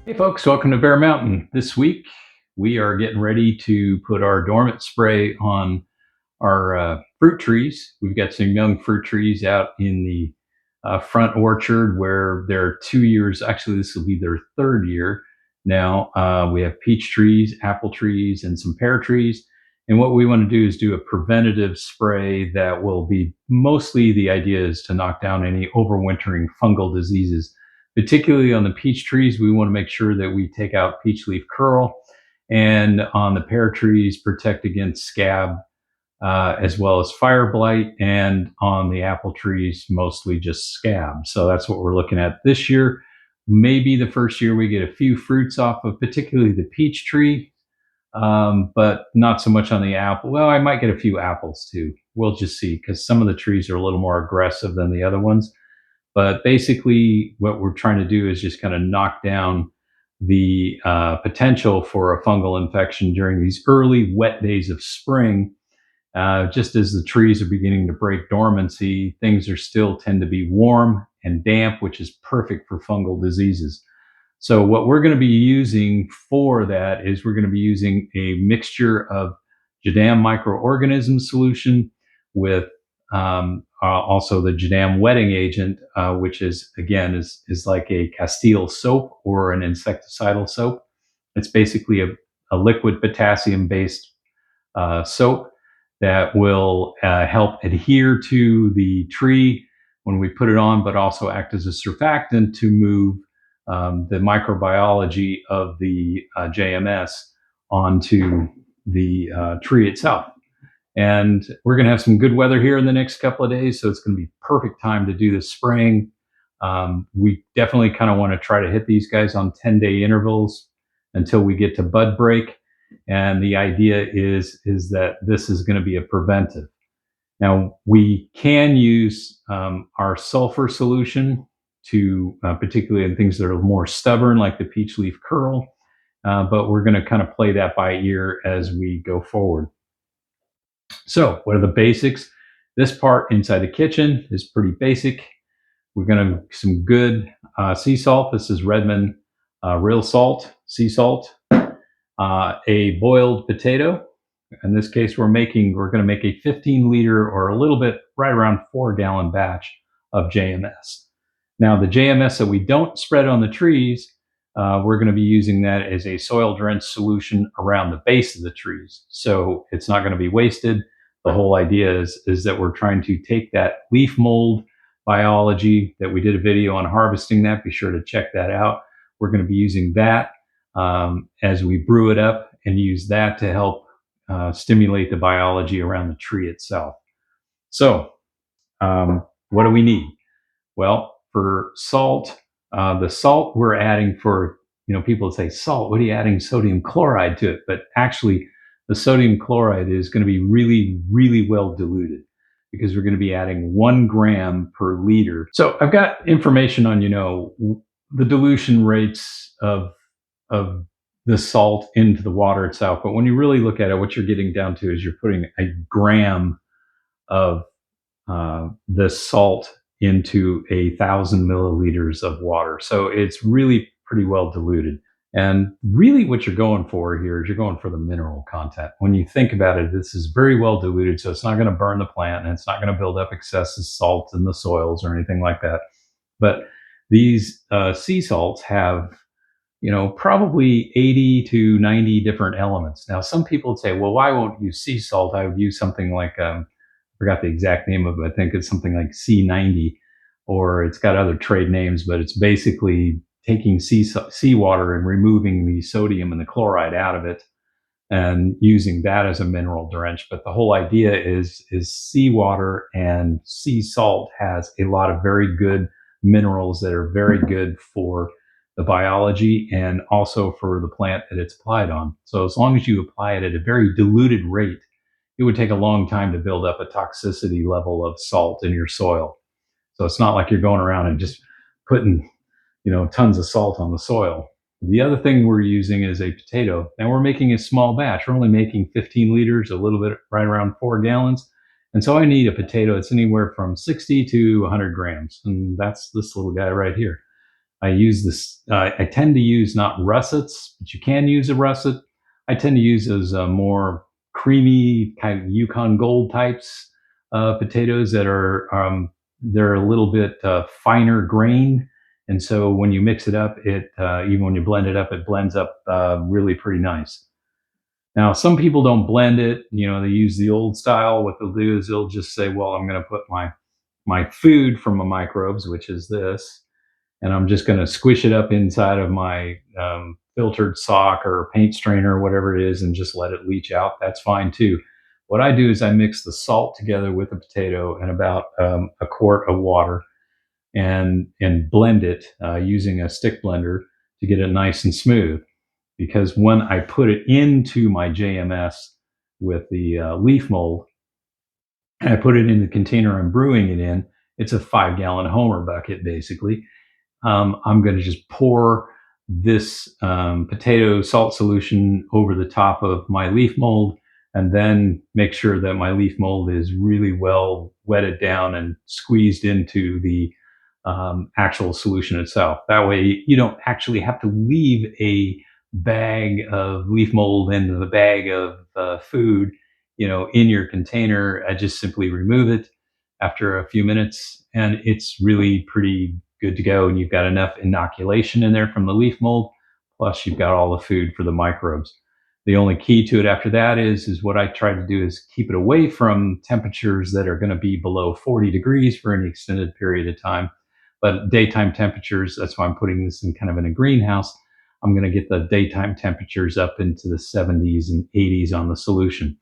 Hey folks, welcome to Bear Mountain. This week we are getting ready to put our dormant spray on our fruit trees. We've got some young fruit trees out in the front orchard where they're 2 years. Actually, this will be their third year now. We have peach trees, apple trees, and some pear trees. And what we want to do is do a preventative spray that will be mostly, the idea is to knock down any overwintering fungal diseases. Particularly on the peach trees, we want to make sure that we take out peach leaf curl, and on the pear trees, protect against scab as well as fire blight, and on the apple trees, mostly just scab. So that's what we're looking at this year. Maybe the first year we get a few fruits off of particularly the peach tree, but not so much on the apple. Well, I might get a few apples too. We'll just see, because some of the trees are a little more aggressive than the other ones. But basically, what we're trying to do is just kind of knock down the potential for a fungal infection during these early wet days of spring. Just as the trees are beginning to break dormancy, things are still tend to be warm and damp, which is perfect for fungal diseases. So what we're going to be using for that is we're going to be using a mixture of JADAM microorganism solution with also the JADAM wetting agent, which is again is like a Castile soap or an insecticidal soap. It's basically a liquid potassium based soap that will help adhere to the tree when we put it on, but also act as a surfactant to move the microbiology of the JMS onto the tree itself. And we're going to have some good weather here in the next couple of days, so it's going to be perfect time to do this spraying. We definitely kind of want to try to hit these guys on 10-day intervals until we get to bud break. And the idea is that this is going to be a preventive. Now, we can use our sulfur solution to, particularly in things that are more stubborn, like the peach leaf curl, but we're going to kind of play that by ear as we go forward. So, what are the basics? This part inside the kitchen is pretty basic. We're going to some good sea salt. This is Redmond real salt, sea salt. A boiled potato. In this case, we're going to make a 15-liter or a little bit, right around 4-gallon batch of JMS. Now, the JMS that we don't spread on the trees, we're going to be using that as a soil drenched solution around the base of the trees. So it's not going to be wasted. The whole idea is that we're trying to take that leaf mold biology that we did a video on harvesting that. Be sure to check that out. We're going to be using that as we brew it up and use that to help stimulate the biology around the tree itself. So, what do we need? Well, for salt, the salt we're adding for, people say salt, what are you adding sodium chloride to it? But actually, the sodium chloride is going to be really, really well diluted because we're going to be adding 1 gram per liter. So I've got information on, the dilution rates of the salt into the water itself. But when you really look at it, what you're getting down to is you're putting a gram of the salt into 1,000 milliliters of water. So it's really pretty well diluted. And really what you're going for here is you're going for the mineral content. When you think about it, this is very well diluted, so it's not going to burn the plant and it's not going to build up excessive salt in the soils or anything like that. But these sea salts have probably 80 to 90 different elements. Now, some people would say, well, why won't you use sea salt? I would use something like, I forgot the exact name of it. I think it's something like C90, or it's got other trade names, but it's basically taking seawater and removing the sodium and the chloride out of it and using that as a mineral drench. But the whole idea is seawater and sea salt has a lot of very good minerals that are very good for the biology and also for the plant that it's applied on. So as long as you apply it at a very diluted rate, it would take a long time to build up a toxicity level of salt in your soil. So it's not like you're going around and just putting, tons of salt on the soil. The other thing we're using is a potato. Now we're making a small batch. We're only making 15 liters, a little bit right around 4 gallons. And so I need a potato. It's anywhere from 60 to 100 grams. And that's this little guy right here. I use this. I tend to use not russets, but you can use a russet. I tend to use those more creamy kind of Yukon Gold types potatoes that are they're a little bit finer grained, and so when you mix it up, it even when you blend it up, it blends up really pretty nice. Now, some people don't blend it. You know, they use the old style. What they'll do is they'll just say, "Well, I'm going to put my food from my microbes, which is this, and I'm just going to squish it up inside of my filtered sock or paint strainer or whatever it is and just let it leach out." That's fine too. What I do is I mix the salt together with the potato and about a quart of water and blend it using a stick blender to get it nice and smooth. Because when I put it into my JMS with the leaf mold, and I put it in the container I'm brewing it in, it's a 5 gallon Homer bucket basically. I'm going to just pour this potato salt solution over the top of my leaf mold and then make sure that my leaf mold is really well wetted down and squeezed into the actual solution itself. That way, you don't actually have to leave a bag of leaf mold and the bag of food, in your container. I just simply remove it after a few minutes, and it's really pretty good to go. And you've got enough inoculation in there from the leaf mold, plus you've got all the food for the microbes. The only key to it after that is what I try to do is keep it away from temperatures that are going to be below 40 degrees for any extended period of time. But daytime temperatures, that's why I'm putting this in kind of in a greenhouse. I'm going to get the daytime temperatures up into the 70s and 80s on the solution.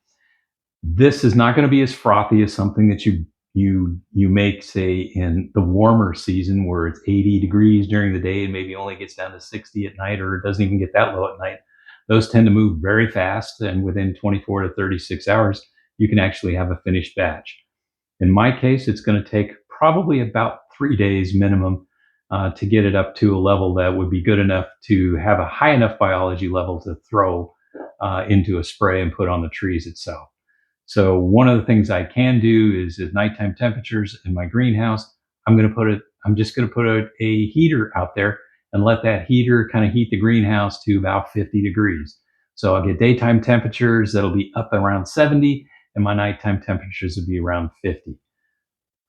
This is not going to be as frothy as something that you make, say, in the warmer season where it's 80 degrees during the day and maybe only gets down to 60 at night, or it doesn't even get that low at night. Those tend to move very fast, and within 24 to 36 hours, you can actually have a finished batch. In my case, it's going to take probably about 3 days minimum to get it up to a level that would be good enough to have a high enough biology level to throw into a spray and put on the trees itself. So one of the things I can do is at nighttime temperatures in my greenhouse, I'm just going to put a heater out there and let that heater kind of heat the greenhouse to about 50 degrees. So I'll get daytime temperatures that'll be up around 70, and my nighttime temperatures will be around 50.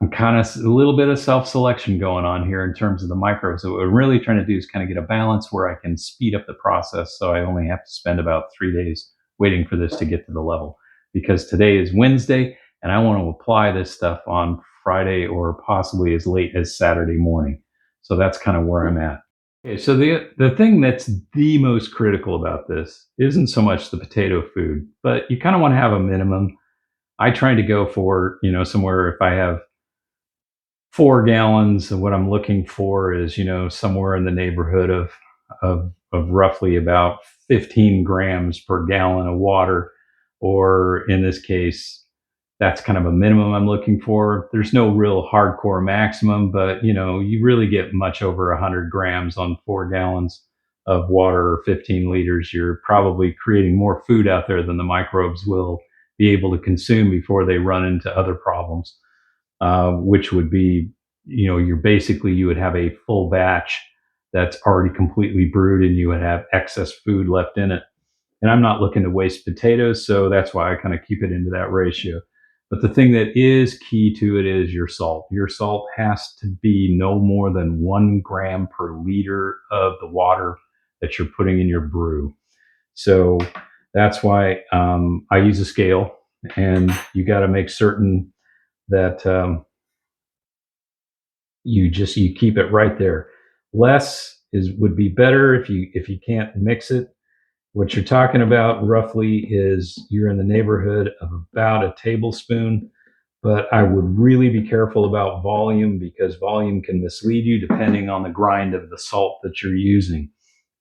I'm kind of a little bit of self-selection going on here in terms of the microbes. So what we're really trying to do is kind of get a balance where I can speed up the process, so I only have to spend about 3 days waiting for this to get to the level. Because today is Wednesday, and I want to apply this stuff on Friday or possibly as late as Saturday morning. So that's kind of where I'm at. Okay, so the thing that's the most critical about this isn't so much the potato food, but you kind of want to have a minimum. I try to go for, somewhere if I have 4 gallons, and what I'm looking for is, somewhere in the neighborhood of roughly about 15 grams per gallon of water, or in this case, that's kind of a minimum I'm looking for. There's no real hardcore maximum, but you really get much over 100 grams on 4 gallons of water or 15 liters. You're probably creating more food out there than the microbes will be able to consume before they run into other problems, which would be, you would have a full batch that's already completely brewed and you would have excess food left in it. And I'm not looking to waste potatoes, so that's why I kind of keep it into that ratio. But the thing that is key to it is your salt. Your salt has to be no more than 1 gram per liter of the water that you're putting in your brew. So that's why I use a scale, and you got to make certain that you keep it right there. Less would be better if you can't mix it. What you're talking about roughly is you're in the neighborhood of about a tablespoon, but I would really be careful about volume, because volume can mislead you depending on the grind of the salt that you're using.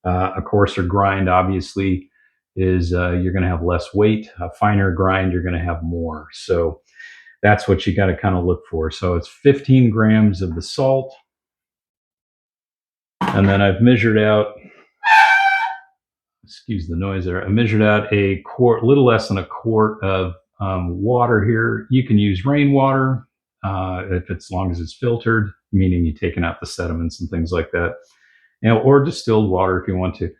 A coarser grind obviously is you're going to have less weight. A finer grind, you're going to have more. So that's what you got to kind of look for. So it's 15 grams of the salt. And then I've measured out, excuse the noise there, I measured out a little less than a quart of water here. You can use rainwater if it's, as long as it's filtered, meaning you've taken out the sediments and things like that. or distilled water if you want to.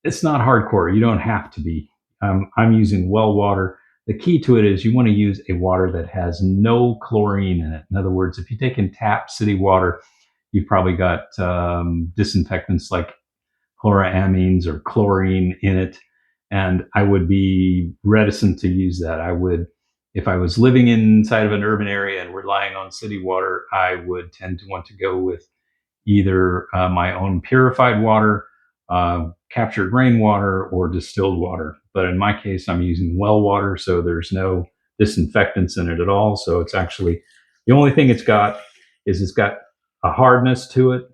It's not hardcore. You don't have to be. I'm using well water. The key to it is you want to use a water that has no chlorine in it. In other words, if you take in tap city water, you've probably got disinfectants like chloramines or chlorine in it. And I would be reticent to use that. I would, if I was living inside of an urban area and relying on city water, I would tend to want to go with either my own purified water, captured rainwater, or distilled water. But in my case, I'm using well water, so there's no disinfectants in it at all. So it's actually, the only thing it's got is it's got a hardness to it,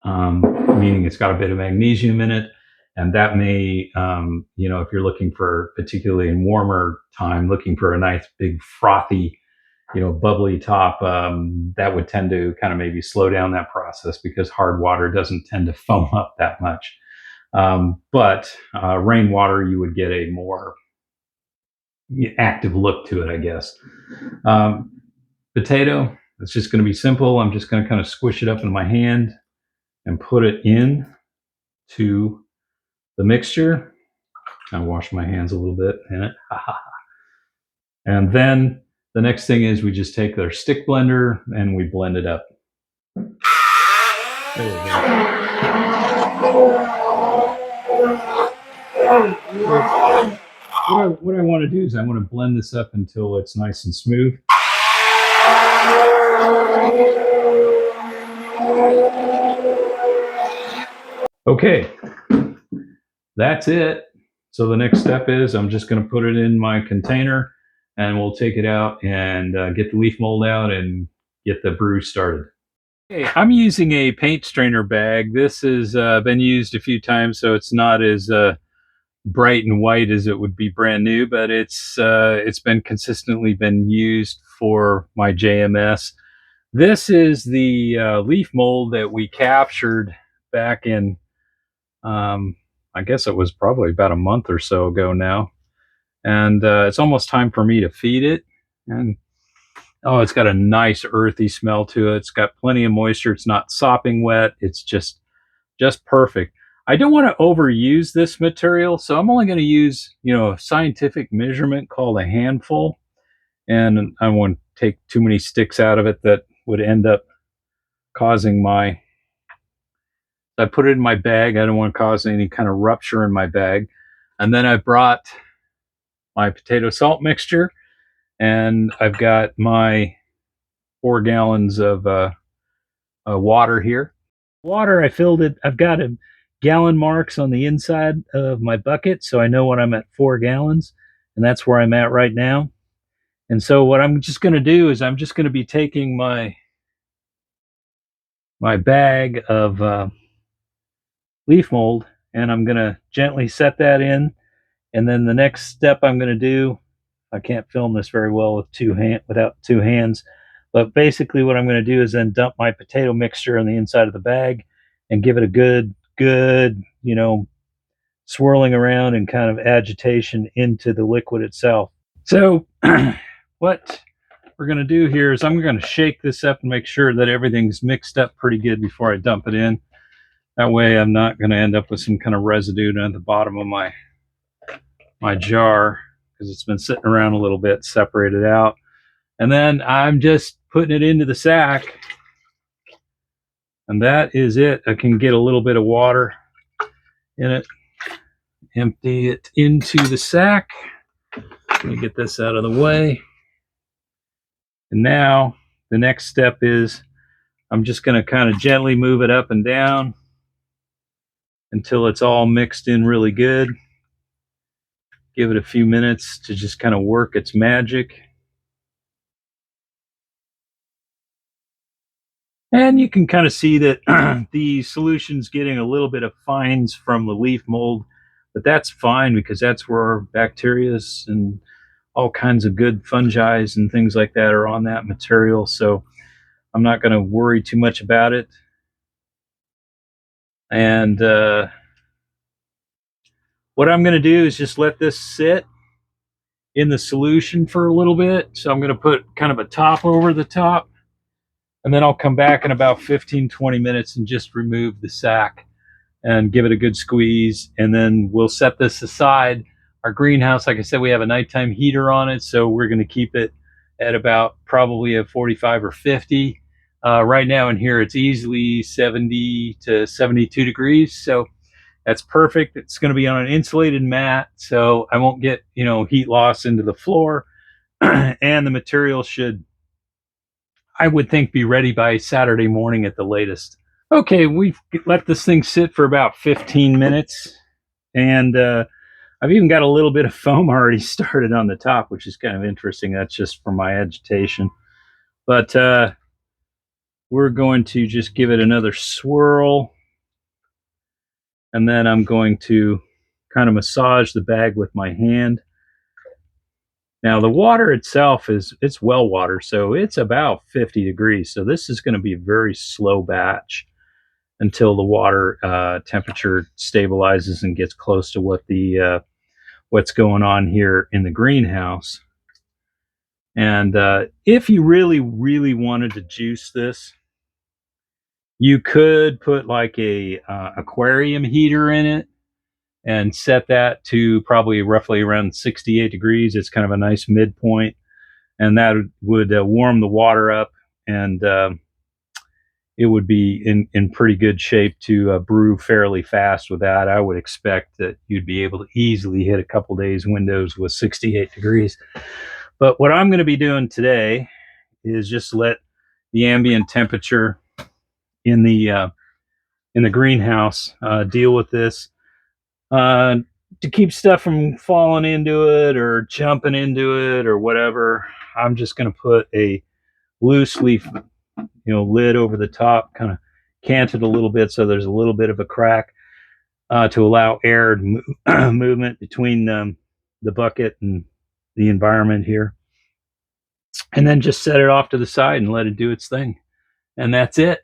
meaning it's got a bit of magnesium in it. And that may, if you're looking for, particularly in warmer time, looking for a nice big frothy, bubbly top, that would tend to kind of maybe slow down that process because hard water doesn't tend to foam up that much. But rainwater, you would get a more active look to it, I guess. Potato, it's just going to be simple. I'm just going to kind of squish it up in my hand and put it in to the mixture. I wash my hands a little bit in it. And then the next thing is we just take our stick blender and we blend it up. There we go. What I want to do is I want to blend this up until it's nice and smooth. Okay, that's it. So the next step is I'm just going to put it in my container and we'll take it out and get the leaf mold out and get the brew started. Okay, I'm using a paint strainer bag. This has been used a few times, so it's not as bright and white as it would be brand new, but it's been consistently been used for my JMS. This is the leaf mold that we captured back in, I guess it was probably about a month or so ago now. And it's almost time for me to feed it. And oh, it's got a nice earthy smell to it. It's got plenty of moisture. It's not sopping wet. It's just perfect. I don't want to overuse this material, so I'm only going to use, a scientific measurement called a handful. And I won't take too many sticks out of it that would end up causing I put it in my bag. I don't want to cause any kind of rupture in my bag. And then I brought my potato salt mixture, and I've got my 4 gallons of water here. Water, I filled it. I've got a gallon marks on the inside of my bucket, so I know when I'm at 4 gallons, and that's where I'm at right now. And so what I'm just going to do is I'm just going to be taking my bag of leaf mold, and I'm going to gently set that in. And then the next step I'm going to do, I can't film this very well with without two hands, but basically what I'm going to do is then dump my potato mixture on the inside of the bag and give it a good, swirling around and kind of agitation into the liquid itself. So what we're going to do here is I'm going to shake this up and make sure that everything's mixed up pretty good before I dump it in. That way I'm not going to end up with some kind of residue at the bottom of my jar, because it's been sitting around a little bit, separated out. And then I'm just putting it into the sack, and that is it. I can get a little bit of water in it, empty it into the sack. Let me get this out of the way. And now the next step is I'm just going to kind of gently move it up and down until it's all mixed in really good. Give it a few minutes to just kind of work its magic. And you can kind of see that the solution's getting a little bit of fines from the leaf mold, but that's fine because that's where bacteria and all kinds of good fungi and things like that are on that material. So I'm not going to worry too much about it. And what I'm going to do is just let this sit in the solution for a little bit. So I'm going to put kind of a top over the top, And then I'll come back in about 15-20 minutes and just remove the sack and give it a good squeeze. And then we'll set this aside. Our greenhouse, like I said, we have a nighttime heater on it, so we're going to keep it at about probably a 45 or 50. Right now in here, it's easily 70 to 72 degrees. So that's perfect. It's going to be on an insulated mat, so I won't get, heat loss into the floor. And the material should, I would think, be ready by Saturday morning at the latest. Okay, we've let this thing sit for about 15 minutes, and I've even got a little bit of foam already started on the top, which is kind of interesting. That's just from my agitation. But we're going to just give it another swirl, and then I'm going to kind of massage the bag with my hand. Now the water itself it's well water, so it's about 50 degrees. So this is going to be a very slow batch until the water temperature stabilizes and gets close to what the what's going on here in the greenhouse. And if you really, really wanted to juice this, you could put like a aquarium heater in it and set that to probably roughly around 68 degrees. It's kind of a nice midpoint, and that would warm the water up, and it would be in pretty good shape to brew fairly fast with that. I would expect that you'd be able to easily hit a couple days windows with 68 degrees. But what I'm going to be doing today is just let the ambient temperature in the greenhouse deal with this. To keep stuff from falling into it or jumping into it or whatever, I'm just going to put a loose leaf, lid over the top, kind of cant it a little bit so there's a little bit of a crack to allow air movement between the bucket and the environment here. And then just set it off to the side and let it do its thing. And that's it.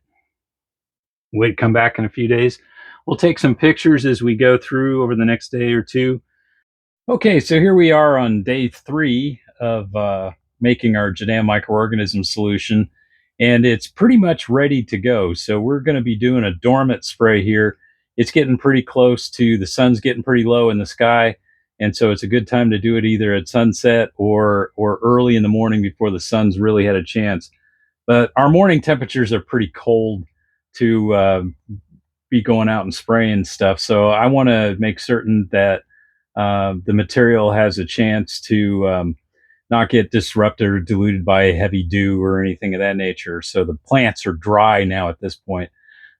Wait, come back in a few days. We'll take some pictures as we go through over the next day or two. Okay, so here we are on day 3 of making our JADAM microorganism solution, and it's pretty much ready to go. So we're going to be doing a dormant spray here. It's getting pretty close to, the sun's getting pretty low in the sky, and so it's a good time to do it either at sunset or early in the morning before the sun's really had a chance. But our morning temperatures are pretty cold to be going out and spraying stuff, so I want to make certain that the material has a chance to not get disrupted or diluted by heavy dew or anything of that nature. So the plants are dry now at this point.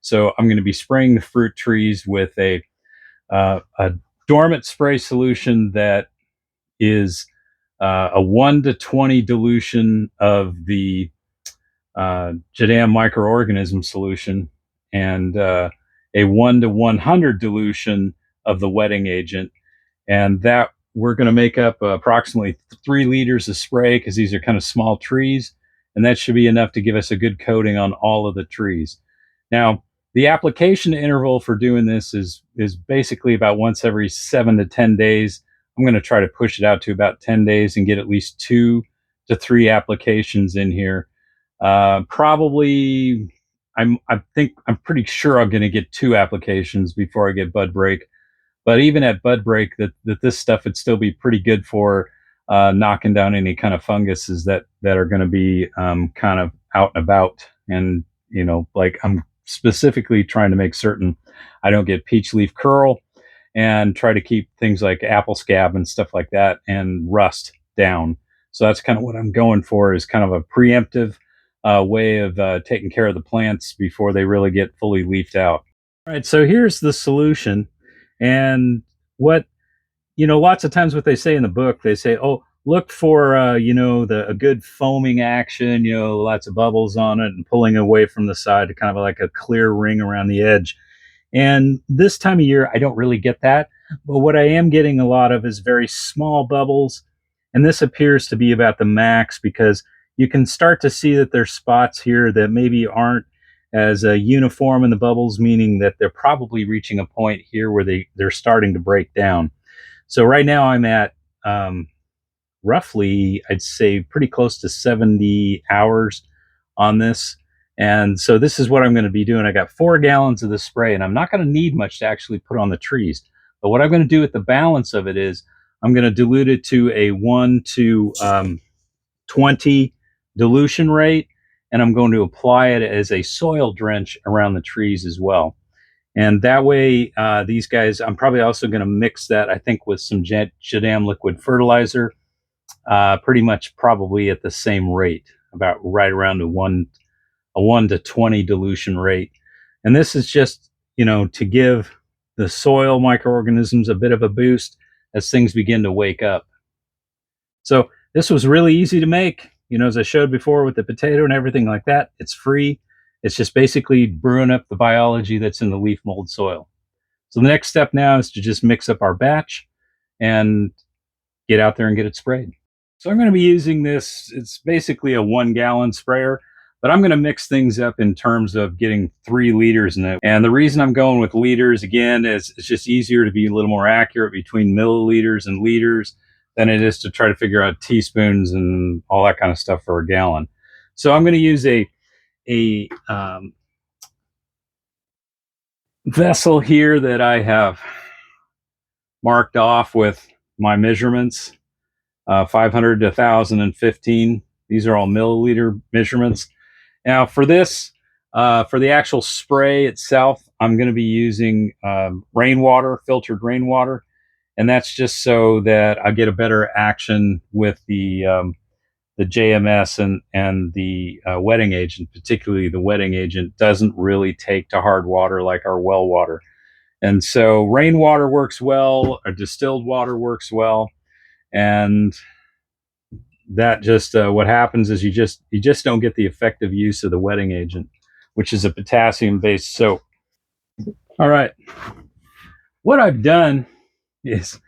So I'm going to be spraying the fruit trees with a dormant spray solution that is a 1 to 20 dilution of the JADAM microorganism solution, and a 1 to 100 dilution of the wetting agent. And that we're going to make up approximately 3 liters of spray, because these are kind of small trees, and that should be enough to give us a good coating on all of the trees. Now, the application interval for doing this is basically about once every 7 to 10 days. I'm going to try to push it out to about 10 days and get at least 2 to 3 applications in here. Probably, I'm pretty sure I'm going to get 2 applications before I get bud break. But even at bud break, that this stuff would still be pretty good for knocking down any kind of funguses that are going to be kind of out and about. And like, I'm specifically trying to make certain I don't get peach leaf curl, and try to keep things like apple scab and stuff like that and rust down. So that's kind of what I'm going for, is kind of a preemptive way of taking care of the plants before they really get fully leafed out. All right, so here's the solution. And what, lots of times what they say in the book, they say, oh, look for, a good foaming action, lots of bubbles on it and pulling away from the side to kind of like a clear ring around the edge. And this time of year, I don't really get that. But what I am getting a lot of is very small bubbles. And this appears to be about the max, because you can start to see that there's spots here that maybe aren't as uniform in the bubbles, meaning that they're probably reaching a point here where they're starting to break down. So right now I'm at roughly, I'd say, pretty close to 70 hours on this. And so this is what I'm going to be doing. I got 4 gallons of this spray, and I'm not going to need much to actually put on the trees. But what I'm going to do with the balance of it is I'm going to dilute it to a 1 to 20 dilution rate, and I'm going to apply it as a soil drench around the trees as well. And that way, these guys, I'm probably also going to mix that, I think, with some JADAM liquid fertilizer, pretty much probably at the same rate, about right around a 1 to 20 dilution rate. And this is just, to give the soil microorganisms a bit of a boost as things begin to wake up. So this was really easy to make, as I showed before with the potato and everything like that. It's free. It's just basically brewing up the biology that's in the leaf mold soil. So the next step now is to just mix up our batch and get out there and get it sprayed. So I'm going to be using this. It's basically a 1 gallon sprayer, but I'm going to mix things up in terms of getting 3 liters in it. And the reason I'm going with liters, again, is it's just easier to be a little more accurate between milliliters and liters than it is to try to figure out teaspoons and all that kind of stuff for a gallon. So I'm going to use a vessel here that I have marked off with my measurements, 500 to 1015. These are all milliliter measurements. Now for this, for the actual spray itself, I'm going to be using rainwater, filtered rainwater, and that's just so that I get a better action with the JMS and the wetting agent. Particularly the wetting agent doesn't really take to hard water like our well water, and so rainwater works well, or distilled water works well, and that just what happens is you just don't get the effective use of the wetting agent, which is a potassium-based soap. All right, what I've done is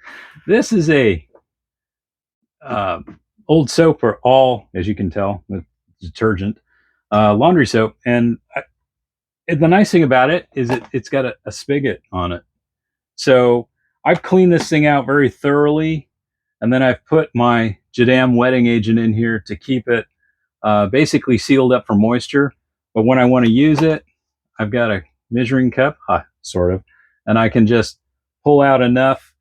this is a old soap for all, as you can tell, with detergent, laundry soap, and the nice thing about it is it's got a spigot on it. So I've cleaned this thing out very thoroughly, and then I've put my JADAM wetting agent in here to keep it basically sealed up for moisture. But when I want to use it, I've got a measuring cup, sort of, and I can just pull out enough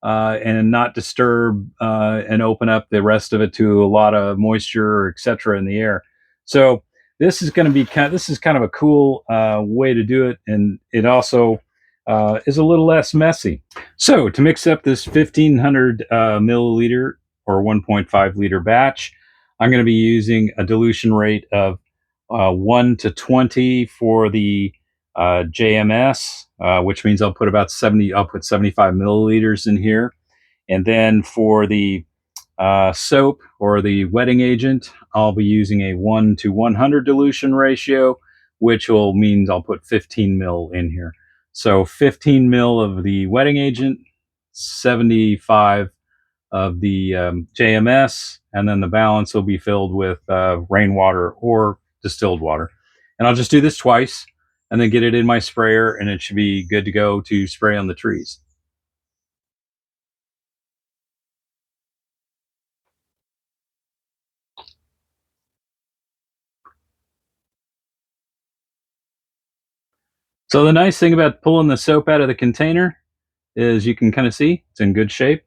and not disturb and open up the rest of it to a lot of moisture, etc., in the air. So this is going to be this is kind of a cool way to do it, and it also is a little less messy. So to mix up this 1500 milliliter or 1.5 liter batch, I'm going to be using a dilution rate of 1 to 20 for the JMS, which means I'll put about 75 milliliters in here. And then for the soap or the wetting agent, I'll be using a 1 to 100 dilution ratio, which will means I'll put 15 mil in here. So 15 mil of the wetting agent, 75 of the JMS, and then the balance will be filled with rainwater or distilled water. And I'll just do this twice and then get it in my sprayer, and it should be good to go to spray on the trees. So the nice thing about pulling the soap out of the container is you can kind of see it's in good shape.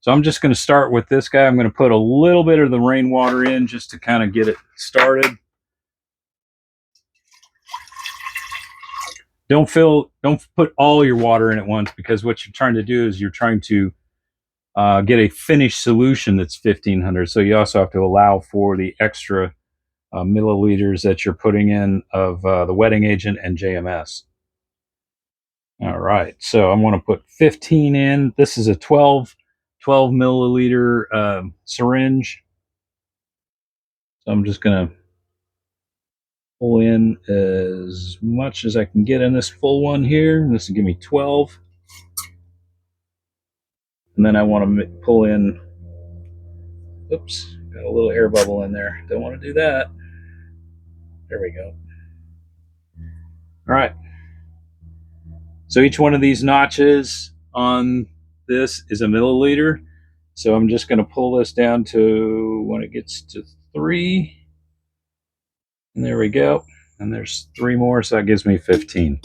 So I'm just going to start with this guy. I'm going to put a little bit of the rainwater in just to kind of get it started. Don't put all your water in at once, because what you're trying to do is you're trying to get a finished solution that's 1500. So you also have to allow for the extra milliliters that you're putting in of the wetting agent and JMS. All right, so I'm going to put 15 in. This is a 12 milliliter syringe. So I'm just going to pull in as much as I can get in this full one here. This will give me 12. And then I want to pull in, oops, got a little air bubble in there. Don't want to do that. There we go. All right. So each one of these notches on this is a milliliter. So I'm just going to pull this down to when it gets to 3. And there we go. and there's 3 more, so that gives me 15.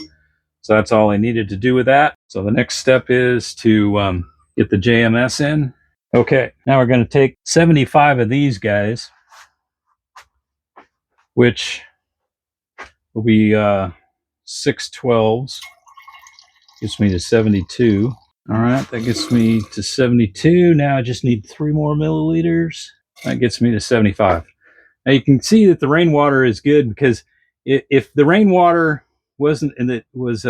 So that's all I needed to do with that. So the next step is to get the JMS in. Okay, now we're going to take 75 of these guys, which will be 6 12s. Gets me to 72. All right, that gets me to 72. Now I just need 3 more milliliters. That gets me to 75. Now you can see that the rainwater is good, because if the rainwater wasn't, and it was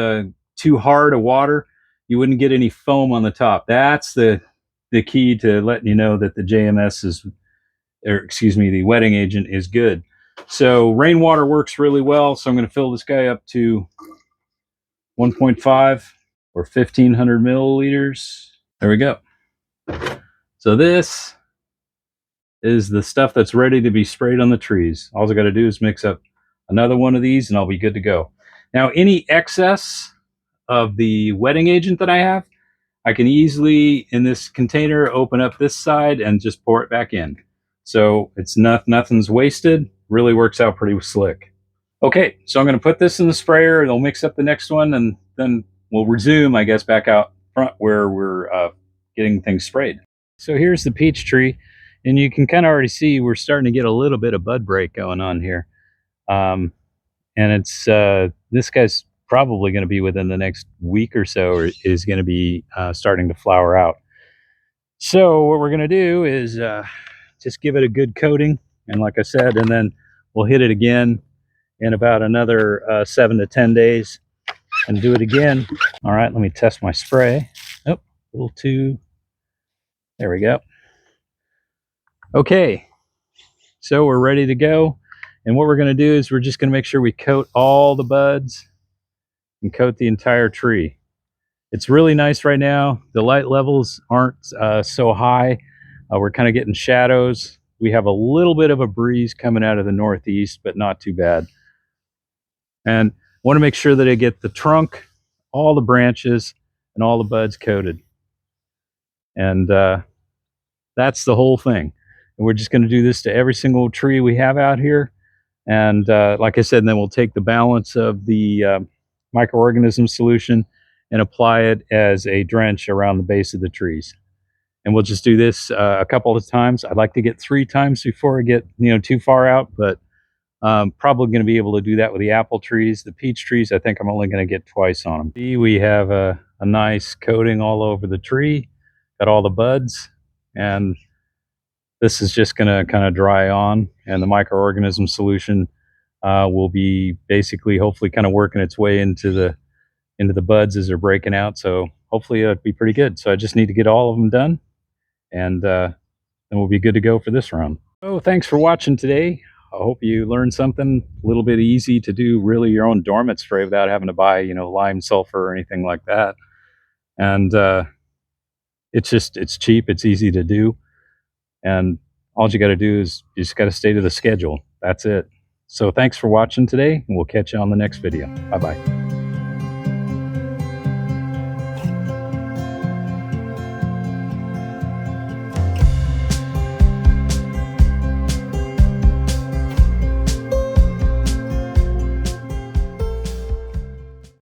too hard a water, you wouldn't get any foam on the top. That's the key to letting you know that the JMS is, or excuse me, the wetting agent is good. So rainwater works really well. So I'm going to fill this guy up to 1.5 or 1500 milliliters. There we go. So this is the stuff that's ready to be sprayed on the trees. All I got to do is mix up another one of these and I'll be good to go. Now, any excess of the wetting agent that I have, I can easily, in this container, open up this side and just pour it back in. So it's nothing's wasted. Really works out pretty slick. Okay, so I'm going to put this in the sprayer. It'll mix up the next one, and then we'll resume, I guess, back out front where we're getting things sprayed. So here's the peach tree, and you can kind of already see we're starting to get a little bit of bud break going on here. And it's this guy's probably going to be within the next week or so, or is going to be starting to flower out. So what we're going to do is just give it a good coating, and like I said, and then we'll hit it again in about another 7 to 10 days and do it again. All right, let me test my spray. Oh, a little too. There we go. Okay, so we're ready to go. And what we're going to do is we're just going to make sure we coat all the buds and coat the entire tree. It's really nice right now. The light levels aren't so high. We're kind of getting shadows. We have a little bit of a breeze coming out of the northeast, but not too bad. And I want to make sure that I get the trunk, all the branches, and all the buds coated. And that's the whole thing. And we're just going to do this to every single tree we have out here. And like I said, then we'll take the balance of the microorganism solution and apply it as a drench around the base of the trees. And we'll just do this a couple of times. I'd like to get 3 times before I get too far out, but probably going to be able to do that with the apple trees. The peach trees, I think I'm only going to get twice on them. See, we have a nice coating all over the tree, got all the buds, and this is just going to kind of dry on, and the microorganism solution will be basically, hopefully, kind of working its way into the buds as they're breaking out. So hopefully that'd be pretty good. So I just need to get all of them done, and then we'll be good to go for this round. So thanks for watching today. I hope you learned something a little bit easy to do really your own dormant spray without having to buy, lime sulfur or anything like that. And it's cheap, it's easy to do. And all you got to do is you just got to stay to the schedule. That's it. So thanks for watching today, and we'll catch you on the next video. Bye-bye.